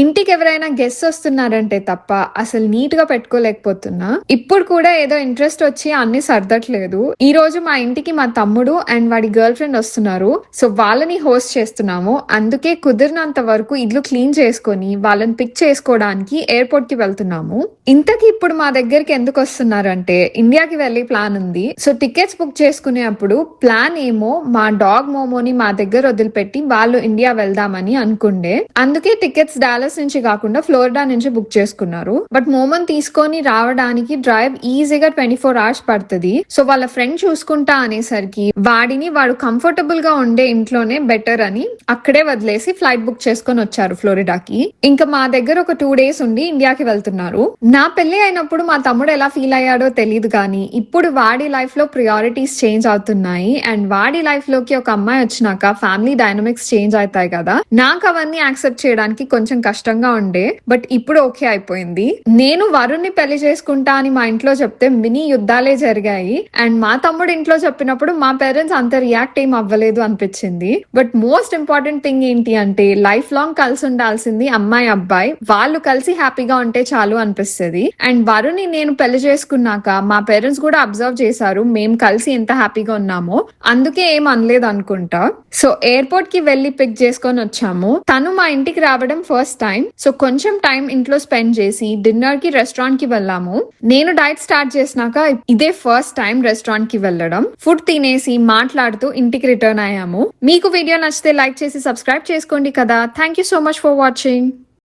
ఇంటికి ఎవరైనా గెస్ట్ వస్తున్నారంటే తప్ప అసలు నీట్ గా పెట్టుకోలేకపోతున్నా. ఇప్పుడు కూడా ఏదో ఇంట్రెస్ట్ వచ్చి అన్ని సర్దట్లేదు. ఈ రోజు మా ఇంటికి మా తమ్ముడు అండ్ వాడి గర్ల్ ఫ్రెండ్ వస్తున్నారు. సో వాళ్ళని హోస్ట్ చేస్తున్నాము. అందుకే కుదిరినంత వరకు ఇల్లు క్లీన్ చేసుకొని వాళ్ళని పిక్ చేసుకోవడానికి ఎయిర్పోర్ట్ కి వెళ్తున్నాము. ఇంతకి ఇప్పుడు మా దగ్గరికి ఎందుకు వస్తున్నారంటే ఇండియాకి వెళ్ళి ప్లాన్ ఉంది. సో టికెట్స్ బుక్ చేసుకునేప్పుడు ప్లాన్ ఏమో మా డాగ్ మోమోని మా దగ్గర వదిలిపెట్టి వాళ్ళు ఇండియా వెళ్దామని అనుకుండే. అందుకే టికెట్స్ డాలస్ నుంచి కాకుండా ఫ్లోరిడా నుంచి బుక్ చేసుకున్నారు. బట్ మోమోన్ తీసుకొని రావడానికి డ్రైవ్ ఈజీగా 24 hours పడుతుంది. సో వాళ్ళ ఫ్రెండ్ చూసుకుంటా అనేసరికి వాడు కంఫర్టబుల్ గా ఉండే ఇంట్లోనే బెటర్ అని అక్కడే వదిలేసి ఫ్లైట్ బుక్ చేసుకొని వచ్చారు ఫ్లోరిడాకి. ఇంకా మా దగ్గర ఒక 2 days ఉండి ఇండియాకి వెళ్తున్నారు. నా పెళ్లి అయినప్పుడు మా తమ్ముడు ఎలా ఫీల్ అయ్యాడో తెలియదు కానీ ఇప్పుడు వాడి లైఫ్ లో ప్రియారిటీస్ చేంజ్ అవుతున్నాయి. అండ్ వాడి లైఫ్ లోకి ఒక అమ్మాయి వచ్చినాక ఫ్యామిలీ డైనమిక్స్ చేంజ్ అవుతాయి కదా. నాకు అవన్నీ యాక్సెప్ట్ చేయడానికి కొంచెం కష్టంగా ఉండే. బట్ ఇప్పుడు ఓకే అయిపోయింది. నేను వరుణ్ని పెళ్లి చేసుకుంటా అని మా ఇంట్లో చెప్తే మినీ యుద్ధాలే జరిగాయి. అండ్ మా తమ్ముడు ఇంట్లో చెప్పినప్పుడు మా పేరెంట్స్ అంత రియాక్ట్ ఏం అవ్వలేదు అనిపించింది. బట్ మోస్ట్ ఇంపార్టెంట్ థింగ్ ఏంటి అంటే లైఫ్ లాంగ్ కలిసి ఉండాల్సింది అమ్మాయి అబ్బాయి. వాళ్ళు కలిసి హ్యాపీగా ఉంటే చాలు అనిపిస్తుంది. అండ్ వరుణ్ని నేను పెళ్లి చేసుకున్నాక మా పేరెంట్స్ కూడా అబ్జర్వ్ చేశారు మేము కలిసి ఎంత హ్యాపీగా ఉన్నామో. అందుకే ఏం అనలేదు అనుకుంటా. సో ఎయిర్పోర్ట్ కి వెళ్లి పిక్ చేసుకొని వచ్చాము. తను మా ఇంటికి రావడం ఫస్ట్ టైం. సో కొంచెం టైం ఇంట్లో స్పెండ్ చేసి డిన్నర్ కి రెస్టారెంట్ కి వెళ్ళాము. నేను డైట్ స్టార్ట్ చేసినాక ఇదే ఫస్ట్ టైం రెస్టారెంట్ కి వెళ్ళడం. ఫుడ్ తినేసి మాట్లాడుతూ ఇంటికి రిటర్న్ అయ్యాము. మీకు వీడియో నచ్చితే లైక్ చేసి సబ్స్క్రైబ్ చేసుకోండి కదా. Thank you so much for watching.